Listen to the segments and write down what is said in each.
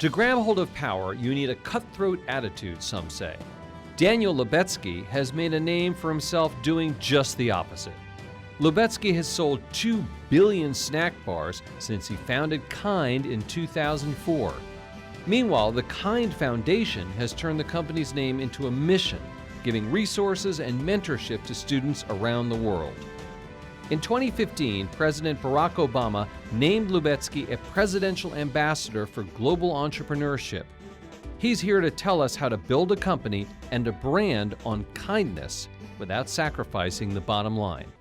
To grab hold of power, you need a cutthroat attitude, some say. Daniel Lubetzky has made a name for himself doing just the opposite. Lubetzky has sold 2 billion snack bars since he founded Kind in 2004. Meanwhile, the Kind Foundation has turned the company's name into a mission, giving resources and mentorship to students around the world. In 2015, President Barack Obama named Lubetzky a presidential ambassador for global entrepreneurship. He's here to tell us how to build a company and a brand on kindness without sacrificing the bottom line.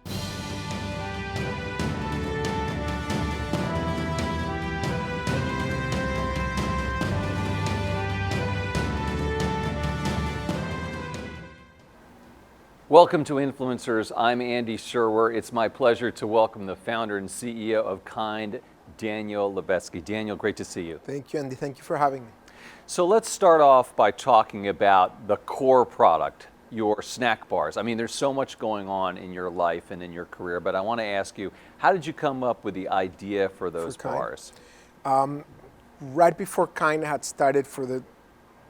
Welcome to Influencers. I'm Andy Sherwer. It's my pleasure to welcome the founder and CEO of Kind, Daniel Lubetzky. Daniel, great to see you. Thank you, Andy. Thank you for having me. So let's start off by talking about the core product, your snack bars. I mean, there's so much going on in your life and in your career, but I want to ask you, how did you come up with the idea for those bars? Right before Kind had started, for the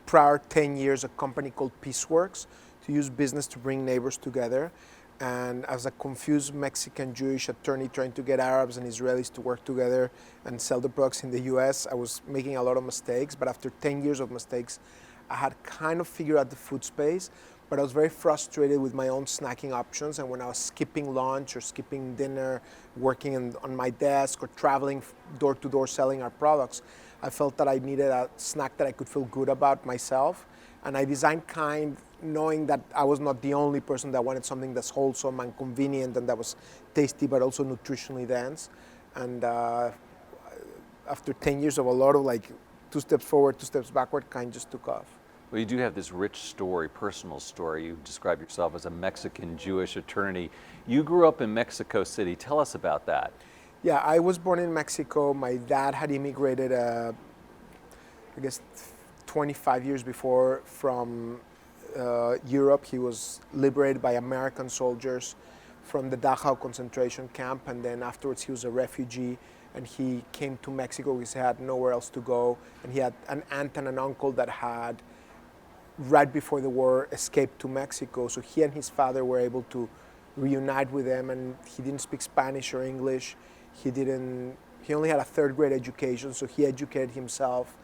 prior 10 years, a company called Peaceworks, to use business to bring neighbors together. And as a confused Mexican Jewish attorney trying to get Arabs and Israelis to work together and sell the products in the US, I was making a lot of mistakes. But after 10 years of mistakes, I had kind of figured out the food space, but I was very frustrated with my own snacking options. And when I was skipping lunch or skipping dinner, working on my desk or traveling door to door selling our products, I felt that I needed a snack that I could feel good about myself. And I designed Kind knowing that I was not the only person that wanted something that's wholesome and convenient and that was tasty but also nutritionally dense. And after 10 years of a lot of like 2 steps forward, 2 steps backward, Kind just took off. Well, you do have this rich story, personal story. You describe yourself as a Mexican Jewish attorney. You grew up in Mexico City. Tell us about that. Yeah, I was born in Mexico. My dad had immigrated, I guess, 25 years before from Europe. He was liberated by American soldiers from the Dachau concentration camp, and then afterwards he was a refugee, and he came to Mexico because he had nowhere else to go, and he had an aunt and an uncle that had, right before the war, escaped to Mexico. So he and his father were able to reunite with them, and he didn't speak Spanish or English. He only had a 3rd grade education, so he educated himself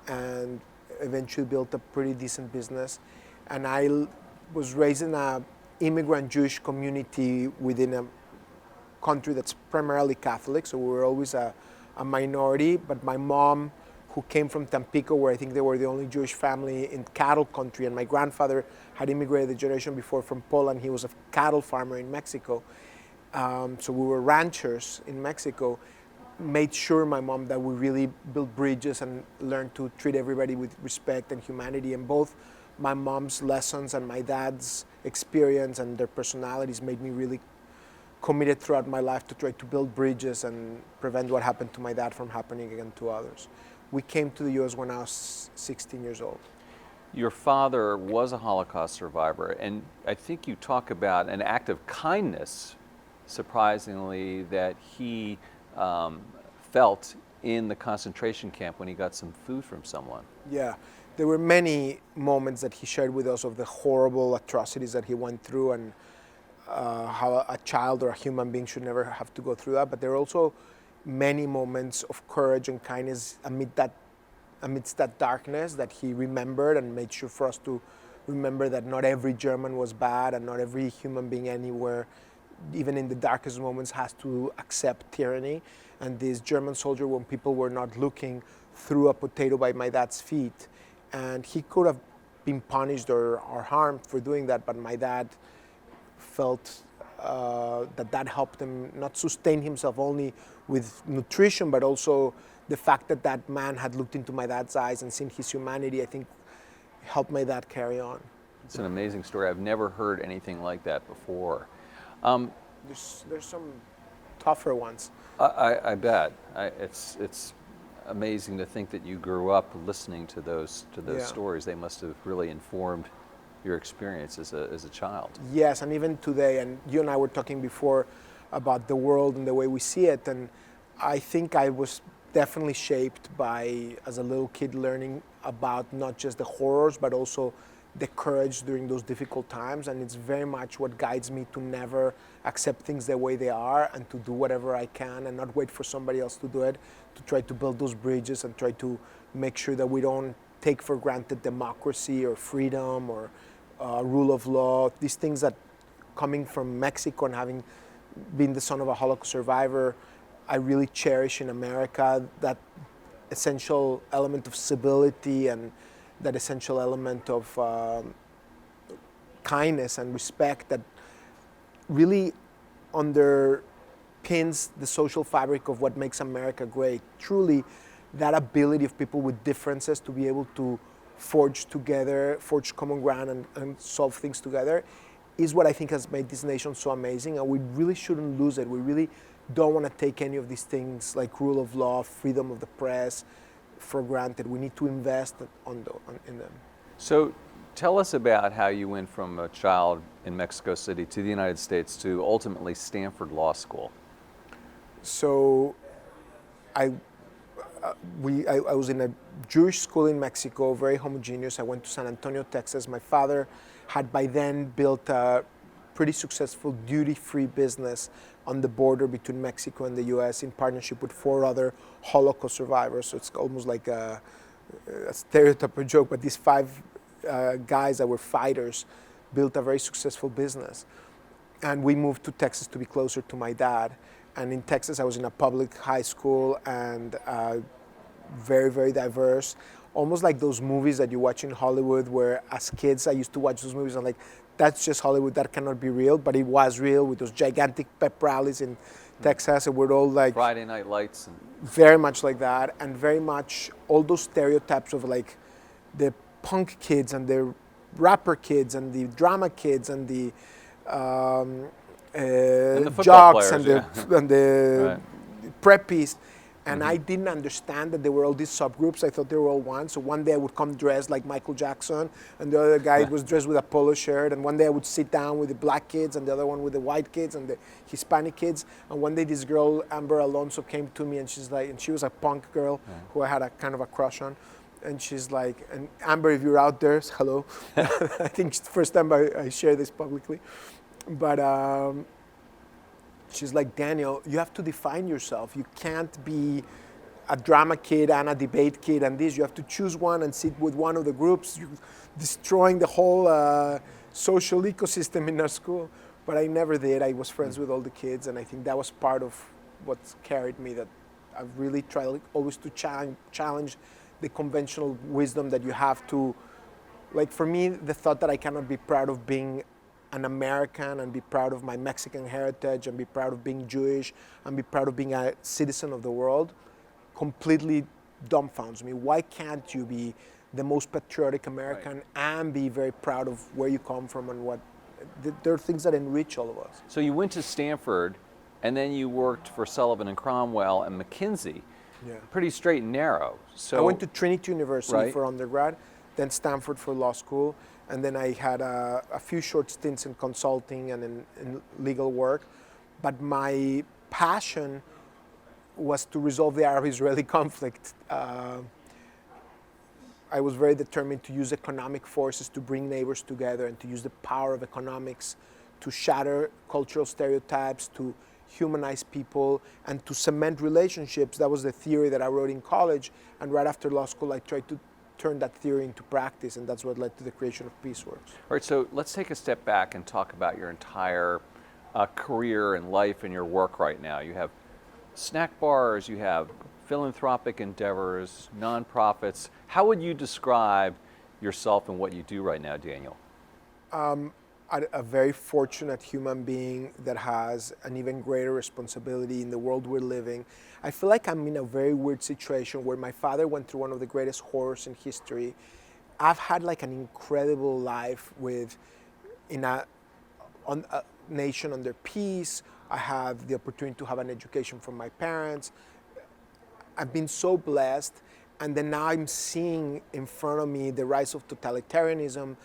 and eventually built a pretty decent business. And I was raised in an immigrant Jewish community within a country that's primarily Catholic, so we were always a minority. But my mom, who came from Tampico, where I think they were the only Jewish family in cattle country, and my grandfather had immigrated the generation before from Poland. He was a cattle farmer in Mexico. So we were ranchers in Mexico. Made sure, my mom, that we really built bridges and learned to treat everybody with respect and humanity. And both my mom's lessons and my dad's experience and their personalities made me really committed throughout my life to try to build bridges and prevent what happened to my dad from happening again to others. We came to the US when I was 16 years old. Your father was a Holocaust survivor, and I think you talk about an act of kindness, surprisingly, that he felt in the concentration camp when he got some food from someone. Yeah, there were many moments that he shared with us of the horrible atrocities that he went through, and how a child or a human being should never have to go through that. But there are also many moments of courage and kindness amidst that darkness that he remembered, and made sure for us to remember that not every German was bad, and not every human being anywhere, even in the darkest moments, has to accept tyranny. And this German soldier, when people were not looking, threw a potato by my dad's feet. And he could have been punished or harmed for doing that, but my dad felt that helped him not sustain himself only with nutrition, but also the fact that that man had looked into my dad's eyes and seen his humanity, I think helped my dad carry on. It's an amazing story. I've never heard anything like that before. There's some tougher ones. I bet. It's amazing to think that you grew up listening to those stories. They must have really informed your experience as a child. Yes, and even today, and you and I were talking before about the world and the way we see it, and I think I was definitely shaped by, as a little kid, learning about not just the horrors, but also the courage during those difficult times. And it's very much what guides me to never accept things the way they are and to do whatever I can and not wait for somebody else to do it, to try to build those bridges and try to make sure that we don't take for granted democracy or freedom or rule of law. These things that, coming from Mexico and having been the son of a Holocaust survivor, I really cherish in America, that essential element of civility and that essential element of kindness and respect that really underpins the social fabric of what makes America great. Truly, that ability of people with differences to be able to forge together, forge common ground and solve things together is what I think has made this nation so amazing, and we really shouldn't lose it. We really don't want to take any of these things like rule of law, freedom of the press for granted. We need to invest in them. So tell us about how you went from a child in Mexico City to the United States to ultimately Stanford Law School. So I was in a Jewish school in Mexico, very homogeneous. I went to San Antonio, Texas. My father had by then built a pretty successful duty-free business on the border between Mexico and the US in partnership with 4 other Holocaust survivors. So it's almost like a stereotype or joke, but these 5 guys that were fighters built a very successful business. And we moved to Texas to be closer to my dad. And in Texas, I was in a public high school and very, very diverse. Almost like those movies that you watch in Hollywood where as kids I used to watch those movies and like, that's just Hollywood, that cannot be real, but it was real with those gigantic pep rallies in Texas, and we're all like Friday Night Lights. Very much like that, and very much all those stereotypes of like the punk kids and the rapper kids and the drama kids and the jocks players, and the Right. preppies. And I didn't understand that there were all these subgroups. I thought they were all one. So one day I would come dressed like Michael Jackson, and the other guy was dressed with a polo shirt. And one day I would sit down with the black kids, and the other one with the white kids and the Hispanic kids. And one day this girl, Amber Alonso, came to me, and she's like, and she was a punk girl who I had a kind of a crush on. And she's like, and Amber, if you're out there, hello. I think it's the first time I share this publicly. But she's like, Daniel, you have to define yourself. You can't be a drama kid and a debate kid and this. You have to choose one and sit with one of the groups. You're destroying the whole social ecosystem in our school. But I never did. I was friends with all the kids, and I think that was part of what's carried me, that I've really tried always to challenge the conventional wisdom that you have to, like for me, the thought that I cannot be proud of being an American and be proud of my Mexican heritage and be proud of being Jewish and be proud of being a citizen of the world completely dumbfounds me. Why can't you be the most patriotic American and be very proud of where you come from and what? There are things that enrich all of us. So you went to Stanford, and then you worked for Sullivan and Cromwell and McKinsey. Yeah. Pretty straight and narrow. So I went to Trinity University Right. for undergrad, then Stanford for law school, and then I had a few short stints in consulting and in legal work. But my passion was to resolve the Arab-Israeli conflict. I was very determined to use economic forces to bring neighbors together and to use the power of economics to shatter cultural stereotypes, to humanize people, and to cement relationships. That was the theory that I wrote in college, and right after law school I tried to turn that theory into practice, and that's what led to the creation of Peaceworks. All right, so let's take a step back and talk about your entire career and life and your work right now. You have snack bars, you have philanthropic endeavors, nonprofits. How would you describe yourself and what you do right now, Daniel? A very fortunate human being that has an even greater responsibility in the world we're living. I feel like I'm in a very weird situation where my father went through one of the greatest horrors in history. I've had like an incredible life in a nation under peace. I have the opportunity to have an education from my parents. I've been so blessed, and then now I'm seeing in front of me the rise of totalitarianism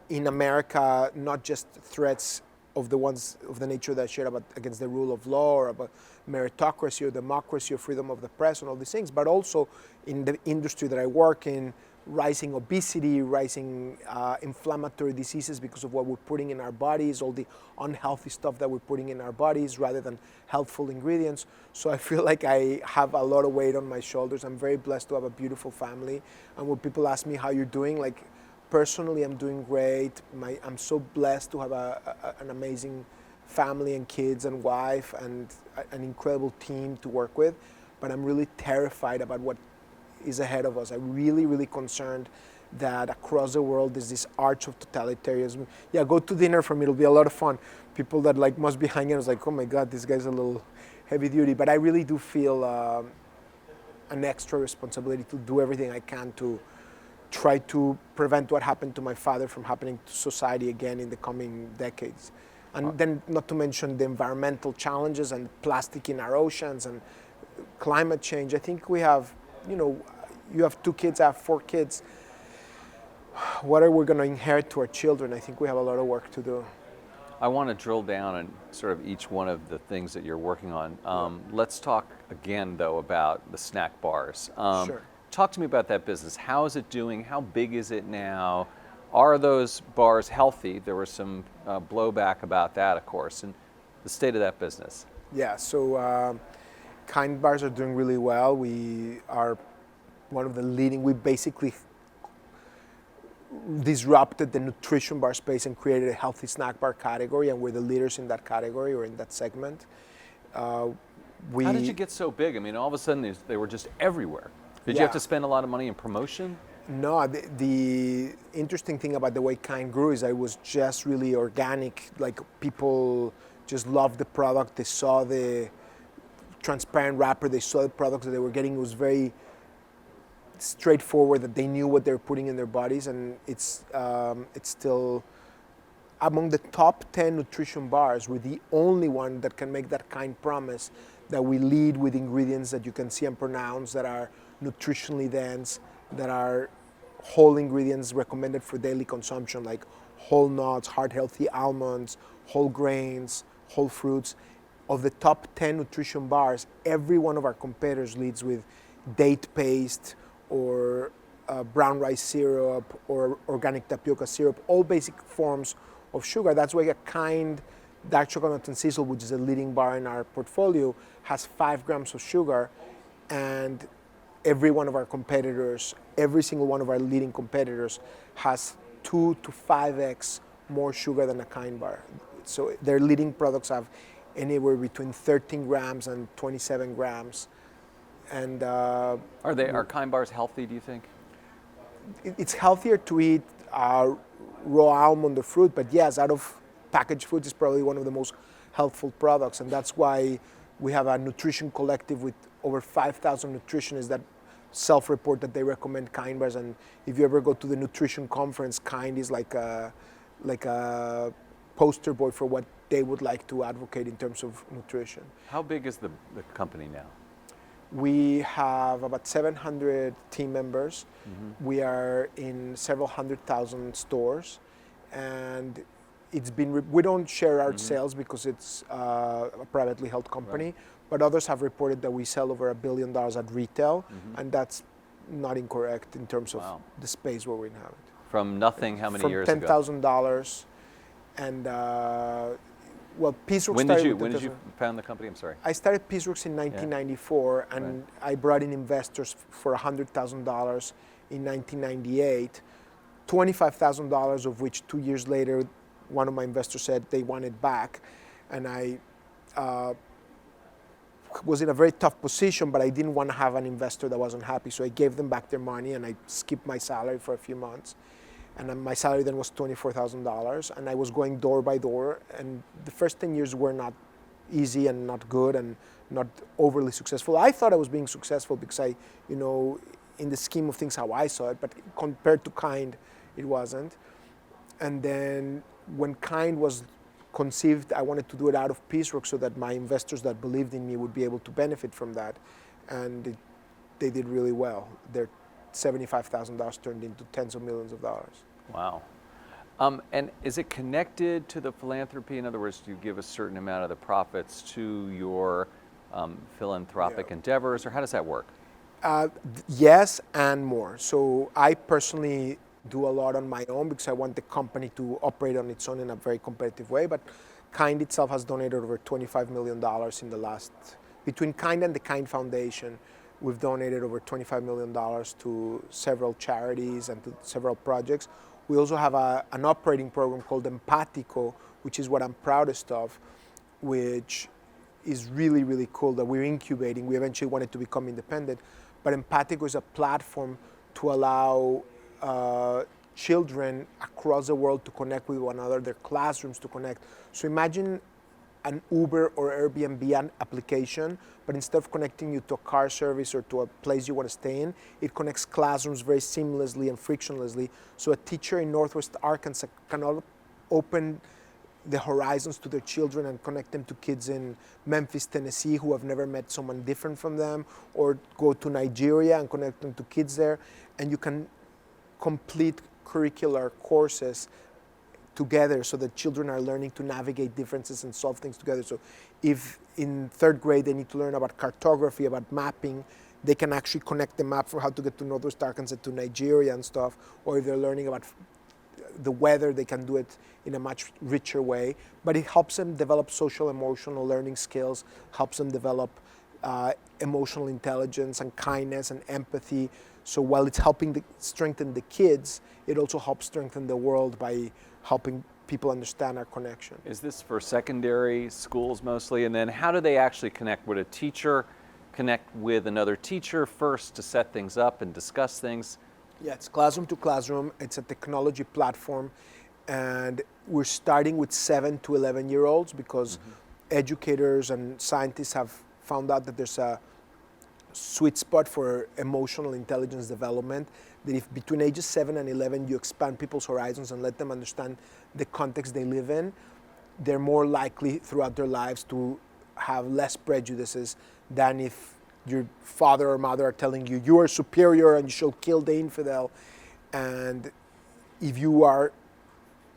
in America, not just threats of the ones of the nature that I shared about against the rule of law, or about meritocracy or democracy or freedom of the press and all these things, but also in the industry that I work in, rising obesity, rising inflammatory diseases because of what we're putting in our bodies, all the unhealthy stuff that we're putting in our bodies rather than healthful ingredients. So I feel like I have a lot of weight on my shoulders. I'm very blessed to have a beautiful family. And when people ask me how you're doing, like personally, I'm doing great. I'm so blessed to have an amazing family and kids and wife and an incredible team to work with. But I'm really terrified about what is ahead of us. I'm really, really concerned that across the world there's this arch of totalitarianism. Yeah, go to dinner for me, it'll be a lot of fun. People that like must be hanging out, like, oh my God, this guy's a little heavy duty. But I really do feel an extra responsibility to do everything I can to try to prevent what happened to my father from happening to society again in the coming decades. And then not to mention the environmental challenges and plastic in our oceans and climate change. I think we have, you have 2 kids, I have 4 kids. What are we going to inherit to our children? I think we have a lot of work to do. I want to drill down on sort of each one of the things that you're working on. Let's talk again, though, about the snack bars. Sure. Talk to me about that business. How is it doing? How big is it now? Are those bars healthy? There was some blowback about that, of course, and the state of that business. Yeah, so Kind bars are doing really well. We are one of the leading, we basically disrupted the nutrition bar space and created a healthy snack bar category, and we're the leaders in that category or in that segment. How did you get so big? I mean, all of a sudden they were just everywhere. Did you Yeah. have to spend a lot of money in promotion? No, the interesting thing about the way Kind grew is that it was just really organic. Like people just loved the product. They saw the transparent wrapper. They saw the products that they were getting. It was very straightforward that they knew what they were putting in their bodies, and it's still among the top 10 nutrition bars. We're the only one that can make that Kind promise that we lead with ingredients that you can see and pronounce, that are nutritionally dense, that are whole ingredients recommended for daily consumption, like whole nuts, heart healthy almonds, whole grains, whole fruits. Of the top 10 nutrition bars, every one of our competitors leads with date paste or brown rice syrup or organic tapioca syrup, all basic forms of sugar. That's why a Kind dark chocolate nut and sizzle, which is a leading bar in our portfolio, has 5 grams of sugar, and every one of our competitors, every single one of our leading competitors has 2 to 5x more sugar than a Kind bar. So their leading products have anywhere between 13 grams and 27 grams. And Are Kind bars healthy, do you think? it's healthier to eat raw almond or fruit, but yes, out of packaged foods is probably one of the most healthful products, and that's why we have a nutrition collective with over 5,000 nutritionists that self-report that they recommend Kind bars. And if you ever go to the nutrition conference, Kind is like a poster boy for what they would like to advocate in terms of nutrition. How big is the company now? We have about 700 team members. Mm-hmm. We are in several 100,000 stores, and we don't share our sales because it's a privately held company, right. But others have reported that we sell over $1 billion at retail, and that's not incorrect in terms of the space where we have it. From nothing, how many years ago? From $10,000, and Peaceworks. When did you found the company? I'm sorry. I started Peaceworks in 1994, and I brought in investors for $100,000 in 1998, $25,000 of which 2 years later, one of my investors said they wanted back, and I was in a very tough position, but I didn't want to have an investor that wasn't happy, so I gave them back their money, and I skipped my salary for a few months. And then my salary then was $24,000, and I was going door by door. And the first 10 years were not easy and not good and not overly successful. I thought I was being successful because in the scheme of things, how I saw it, but compared to Kind, it wasn't. And then when Kind was conceived, I wanted to do it out of Peaceworks so that my investors that believed in me would be able to benefit from that. And they did really well. Their $75,000 turned into tens of millions of dollars. Wow. And is it connected to the philanthropy? In other words, do you give a certain amount of the profits to your philanthropic endeavors, or how does that work? Yes, and more. So I personally do a lot on my own because I want the company to operate on its own in a very competitive way. But Kind itself has donated over $25 million in the last, between Kind and the Kind Foundation, we've donated over $25 million to several charities and to several projects. We also have an operating program called Empatico, which is what I'm proudest of, which is really, really cool that we're incubating. We eventually wanted to become independent, but Empatico is a platform to allow children across the world to connect with one another, their classrooms to connect. So imagine an Uber or Airbnb application, but instead of connecting you to a car service or to a place you want to stay in, it connects classrooms very seamlessly and frictionlessly. So a teacher in Northwest Arkansas can open the horizons to their children and connect them to kids in Memphis, Tennessee who have never met someone different from them, or go to Nigeria and connect them to kids there. And you can complete curricular courses together so that children are learning to navigate differences and solve things together. So if in third grade they need to learn about cartography, about mapping, they can actually connect the map for how to get to Northwest Arkansas to Nigeria and stuff. Or if they're learning about the weather, they can do it in a much richer way. But it helps them develop social emotional learning skills, helps them develop emotional intelligence and kindness and empathy. So while it's helping strengthen the kids, it also helps strengthen the world by helping people understand our connection. Is this for secondary schools mostly? And then how do they actually connect? Would a teacher connect with another teacher first to set things up and discuss things? Yeah, it's classroom to classroom. It's a technology platform. And we're starting with 7 to 11-year-olds because educators and scientists have found out that there's a sweet spot for emotional intelligence development, that if between ages 7 and 11 you expand people's horizons and let them understand the context they live in, they're more likely throughout their lives to have less prejudices than if your father or mother are telling you you are superior and you should kill the infidel. And if you are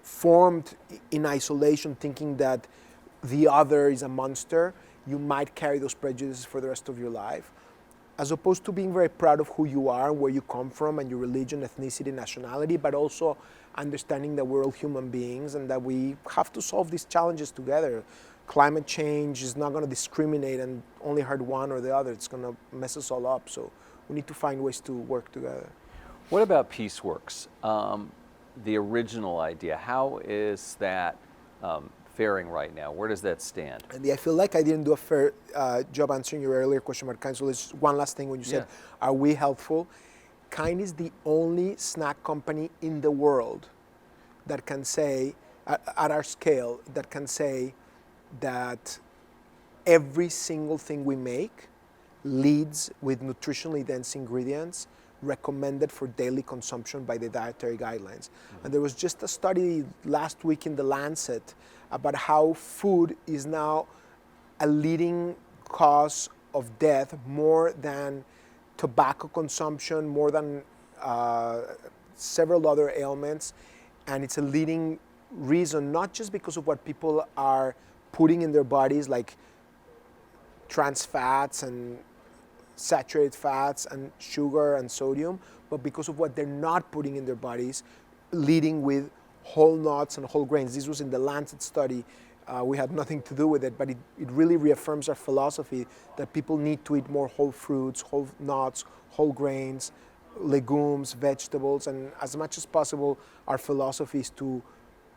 formed in isolation thinking that the other is a monster, you might carry those prejudices for the rest of your life. As opposed to being very proud of who you are, where you come from, and your religion, ethnicity, nationality, but also understanding that we're all human beings and that we have to solve these challenges together. Climate change is not going to discriminate and only hurt one or the other. It's going to mess us all up. So we need to find ways to work together. What about PeaceWorks? The original idea, how is that faring right now? Where does that stand? And I feel like I didn't do a fair job answering your earlier question about Kind. So there's one last thing when you said, are we helpful? Kind is the only snack company in the world that can say, at our scale, that can say that every single thing we make leads with nutritionally dense ingredients recommended for daily consumption by the dietary guidelines. And there was just a study last week in The Lancet about how food is now a leading cause of death, more than tobacco consumption, more than several other ailments. And it's a leading reason, not just because of what people are putting in their bodies, like trans fats and saturated fats and sugar and sodium, but because of what they're not putting in their bodies, leading with whole nuts and whole grains. This was in the Lancet study. We had nothing to do with it, but it really reaffirms our philosophy that people need to eat more whole fruits, whole nuts, whole grains, legumes, vegetables, and as much as possible, our philosophy is to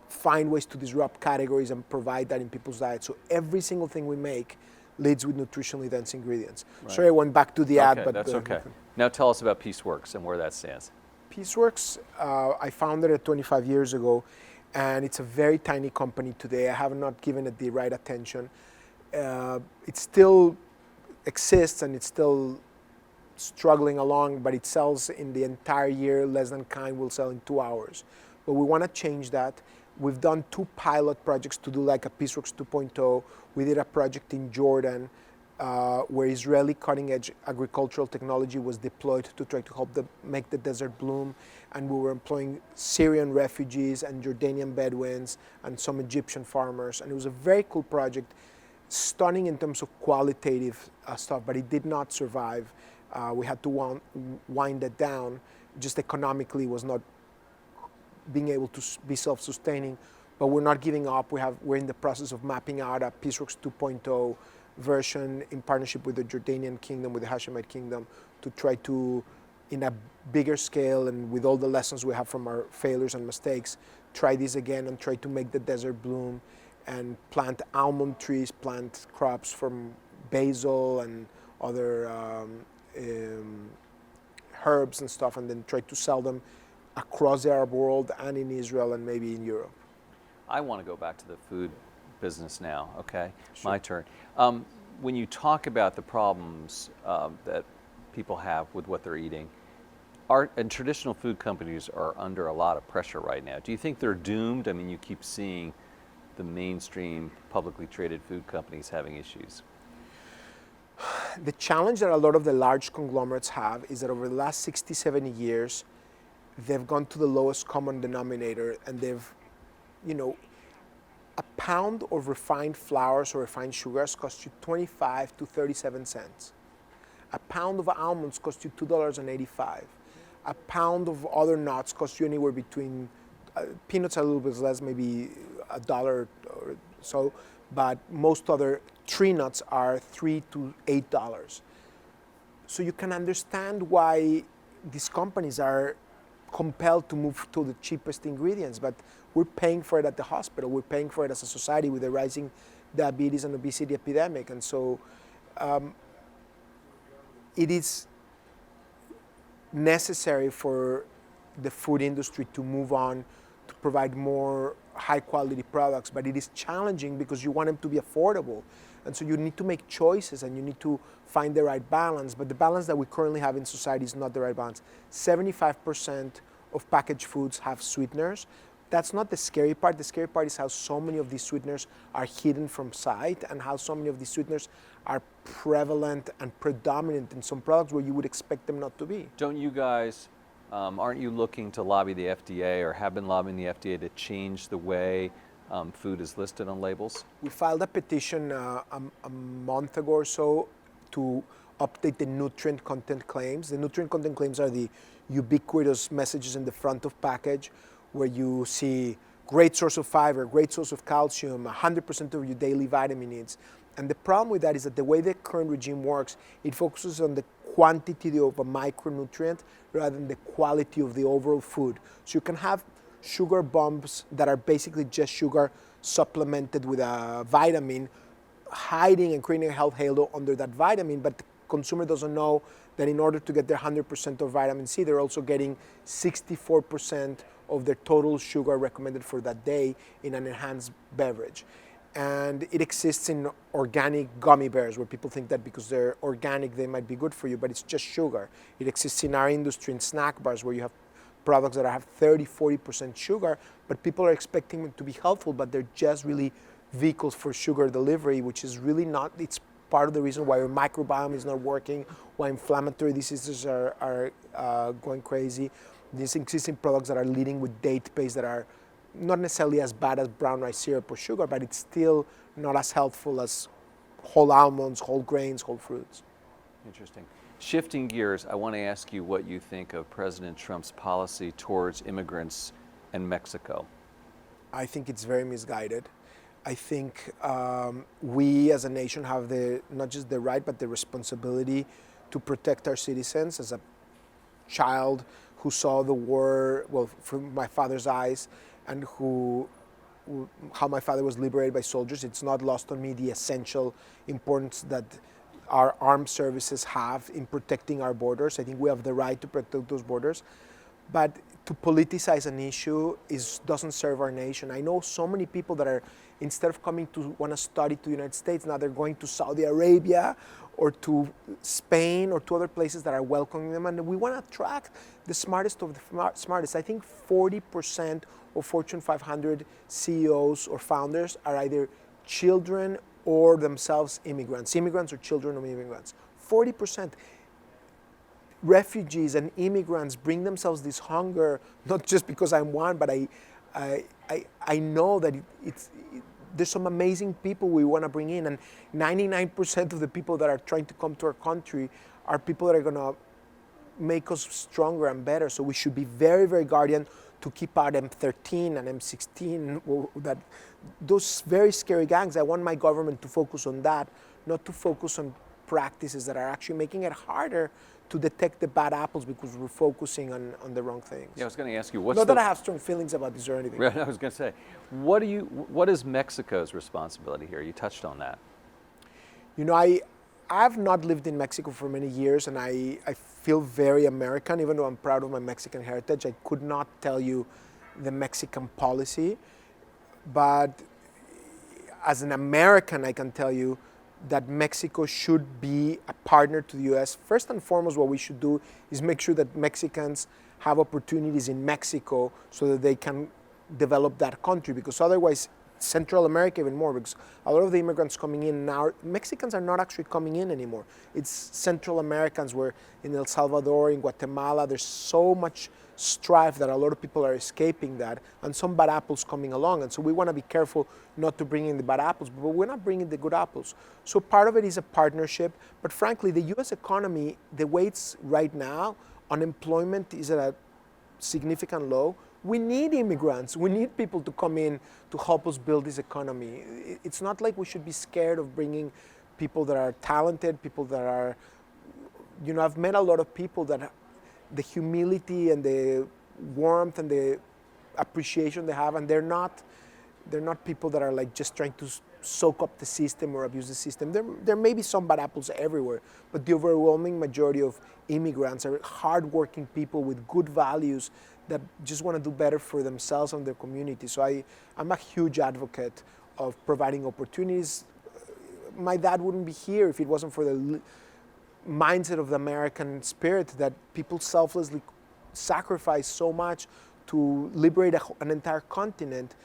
find ways to disrupt categories and provide that in people's diets. So every single thing we make leads with nutritionally dense ingredients. Right. Sorry, I went back to the ad, but that's okay. Now tell us about PeaceWorks and where that stands. PeaceWorks, I founded it 25 years ago, and it's a very tiny company today. I have not given it the right attention. It still exists and it's still struggling along, but it sells in the entire year less than Kind will sell in 2 hours. But we want to change that. We've done 2 pilot projects to do like a PeaceWorks 2.0. We did a project in Jordan where Israeli cutting-edge agricultural technology was deployed to try to help make the desert bloom. And we were employing Syrian refugees and Jordanian Bedouins and some Egyptian farmers. And it was a very cool project, stunning in terms of qualitative stuff, but it did not survive. We had to wind it down. Just economically was not being able to be self-sustaining, but we're not giving up. We're in the process of mapping out a Peaceworks 2.0 version in partnership with the Jordanian kingdom, with the Hashemite kingdom, to try to, in a bigger scale and with all the lessons we have from our failures and mistakes, try this again and try to make the desert bloom and plant almond trees, plant crops from basil and other herbs and stuff, and then try to sell them across the Arab world and in Israel and maybe in Europe. I want to go back to the food business now, okay? Sure. My turn. When you talk about the problems that people have with what they're eating, and traditional food companies are under a lot of pressure right now. Do you think they're doomed? I mean, you keep seeing the mainstream publicly traded food companies having issues. The challenge that a lot of the large conglomerates have is that over the last 60, 70 years, they've gone to the lowest common denominator, and they've, a pound of refined flours or refined sugars costs you 25 to 37 cents. A pound of almonds costs you $2.85. A pound of other nuts costs you anywhere between, peanuts are a little bit less, maybe $1 or so, but most other tree nuts are $3 to $8. So you can understand why these companies are compelled to move to the cheapest ingredients, but we're paying for it at the hospital. We're paying for it as a society with the rising diabetes and obesity epidemic. And so it is necessary for the food industry to move on to provide more high quality products, but it is challenging because you want them to be affordable. And so you need to make choices and you need to find the right balance, but the balance that we currently have in society is not the right balance. 75% of packaged foods have sweeteners. That's not the scary part. The scary part is how so many of these sweeteners are hidden from sight and how so many of these sweeteners are prevalent and predominant in some products where you would expect them not to be. Don't you guys, aren't you looking to lobby the FDA or have been lobbying the FDA to change the way food is listed on labels? We filed a petition a month ago or so to update the nutrient content claims. The nutrient content claims are the ubiquitous messages in the front of package where you see great source of fiber, great source of calcium, 100% of your daily vitamin needs. And the problem with that is that the way the current regime works, it focuses on the quantity of a micronutrient rather than the quality of the overall food. So you can have sugar bombs that are basically just sugar supplemented with a vitamin, hiding and creating a health halo under that vitamin, but the consumer doesn't know that in order to get their 100% of vitamin C, they're also getting 64% of their total sugar recommended for that day in an enhanced beverage. And it exists in organic gummy bears where people think that because they're organic, they might be good for you, but it's just sugar. It exists in our industry in snack bars where you have products that have 30, 40% sugar, but people are expecting them to be helpful, but they're just really vehicles for sugar delivery, which is really not, it's part of the reason why your microbiome is not working, why inflammatory diseases are going crazy. These existing products that are leading with date paste that are not necessarily as bad as brown rice syrup or sugar, but it's still not as healthful as whole almonds, whole grains, whole fruits. Interesting. Shifting gears, I want to ask you what you think of President Trump's policy towards immigrants and Mexico. I think it's very misguided. I think we as a nation have not just the right, but the responsibility to protect our citizens. As a child who saw the war, well, from my father's eyes, and how my father was liberated by soldiers, it's not lost on me the essential importance that our armed services have in protecting our borders. I think we have the right to protect those borders. But to politicize an issue doesn't serve our nation. I know so many people that are, instead of coming to want to study to the United States, now they're going to Saudi Arabia or to Spain or to other places that are welcoming them. And we want to attract the smartest of the smartest. I think 40% of Fortune 500 CEOs or founders are either children or themselves immigrants. Immigrants or children of immigrants. 40%. Refugees and immigrants bring themselves this hunger, not just because I'm one, but I know that there's some amazing people we want to bring in, and 99% of the people that are trying to come to our country are people that are going to make us stronger and better. So we should be very, very guardian to keep out M13 and M16, those very scary gangs. I want my government to focus on that, not to focus on practices that are actually making it harder to detect the bad apples because we're focusing on the wrong things. Yeah, I was going to ask you, not that I have strong feelings about this or anything. I was going to say, what is Mexico's responsibility here? You touched on that. You know, I've not lived in Mexico for many years, and I feel very American, even though I'm proud of my Mexican heritage. I could not tell you the Mexican policy, but as an American, I can tell you that Mexico should be a partner to the US. First and foremost, what we should do is make sure that Mexicans have opportunities in Mexico so that they can develop that country, because otherwise, Central America even more, because a lot of the immigrants coming in now, Mexicans are not actually coming in anymore. It's Central Americans, where in El Salvador, in Guatemala, there's so much strife that a lot of people are escaping that, and some bad apples coming along. And so we want to be careful not to bring in the bad apples, but we're not bringing the good apples. So part of it is a partnership, but frankly, the US economy, the way it's right now, unemployment is at a significant low. We need immigrants. We need people to come in to help us build this economy. It's not like we should be scared of bringing people that are talented, people that are, you know, I've met a lot of people that the humility and the warmth and the appreciation they have, and they're not people that are like just trying to soak up the system or abuse the system. There may be some bad apples everywhere, but the overwhelming majority of immigrants are hardworking people with good values that just want to do better for themselves and their community. So I'm a huge advocate of providing opportunities. My dad wouldn't be here if it wasn't for the mindset of the American spirit, that people selflessly sacrifice so much to liberate an entire continent.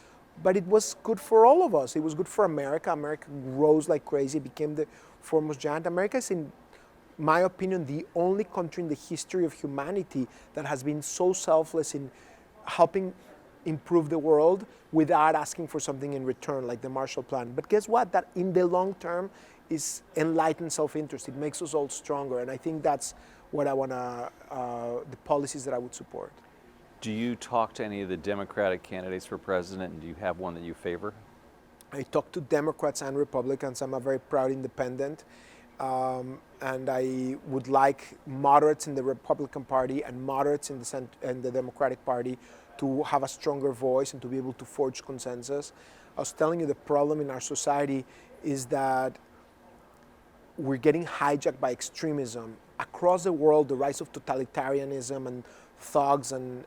But it was good for all of us. It was good for America. America rose like crazy, became the foremost giant. America is, in my opinion, the only country in the history of humanity that has been so selfless in helping improve the world without asking for something in return, like the Marshall Plan. But guess what? That in the long term is enlightened self-interest. It makes us all stronger. And I think that's what I want to, the policies that I would support. Do you talk to any of the Democratic candidates for president, and do you have one that you favor? I talk to Democrats and Republicans. I'm a very proud independent. And I would like moderates in the Republican Party and moderates in the Democratic Party to have a stronger voice and to be able to forge consensus. I was telling you, the problem in our society is that we're getting hijacked by extremism. Across the world, the rise of totalitarianism and thugs and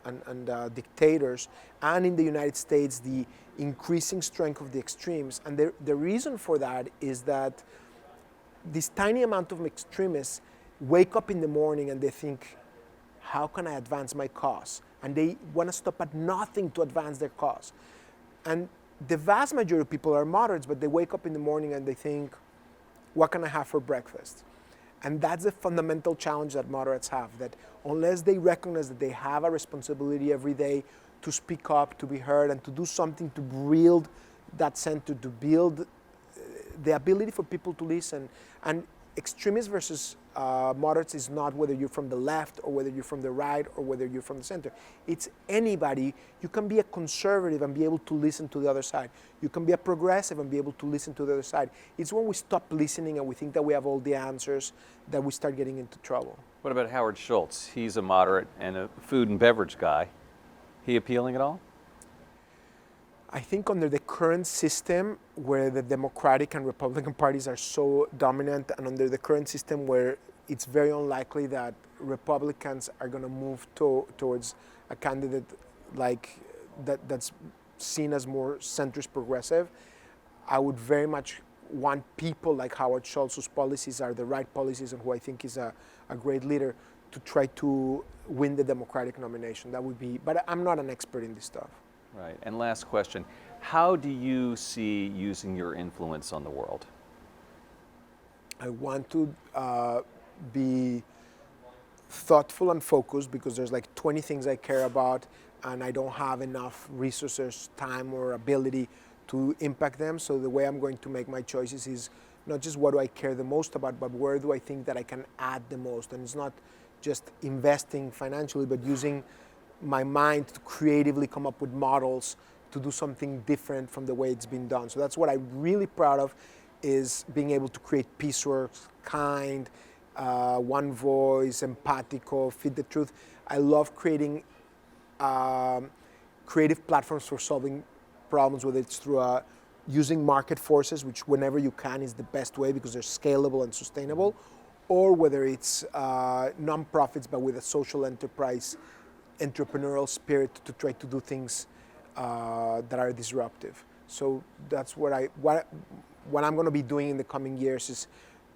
dictators, and in the United States, the increasing strength of the extremes. And the reason for that is that this tiny amount of extremists wake up in the morning and they think, how can I advance my cause? And they want to stop at nothing to advance their cause. And the vast majority of people are moderates, but they wake up in the morning and they think, what can I have for breakfast? And that's the fundamental challenge that moderates have, that unless they recognize that they have a responsibility every day to speak up, to be heard, and to do something to build that center, to build the ability for people to listen. And extremists versus moderates is not whether you're from the left or whether you're from the right or whether you're from the center. It's anybody. You can be a conservative and be able to listen to the other side. You can be a progressive and be able to listen to the other side. It's when we stop listening and we think that we have all the answers that we start getting into trouble. What about Howard Schultz? He's a moderate and a food and beverage guy. He appealing at all? I think under the current system where the Democratic and Republican parties are so dominant, and under the current system where it's very unlikely that Republicans are going to move towards a candidate like that's seen as more centrist progressive, I would very much want people like Howard Schultz, whose policies are the right policies and who I think is a great leader, to try to win the Democratic nomination. That would be, but I'm not an expert in this stuff. Right. And last question, how do you see using your influence on the world? I want to be thoughtful and focused because there's like 20 things I care about and I don't have enough resources, time, or ability to impact them. So the way I'm going to make my choices is not just what do I care the most about, but where do I think that I can add the most. And it's not just investing financially, but using my mind to creatively come up with models to do something different from the way it's been done. So that's what I'm really proud of, is being able to create Pieceworks, Kind, One Voice, Empatico, Feed the Truth. I love creating creative platforms for solving problems, whether it's through using market forces, which whenever you can is the best way because they're scalable and sustainable, or whether it's nonprofits but with a social enterprise, entrepreneurial spirit to try to do things that are disruptive. So that's what I'm going to be doing in the coming years is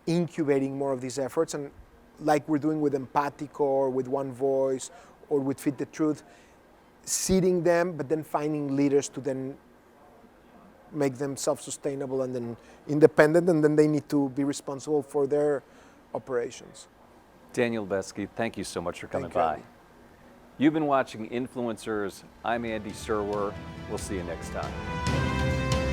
incubating more of these efforts, and like we're doing with Empatico or with One Voice or with Feed the Truth, seeding them, but then finding leaders to then make them self-sustainable and then independent, and then they need to be responsible for their operations. Daniel Lubetzky, thank you so much for coming Thank you, by. Andy. You've been watching Influencers. I'm Andy Serwer. We'll see you next time.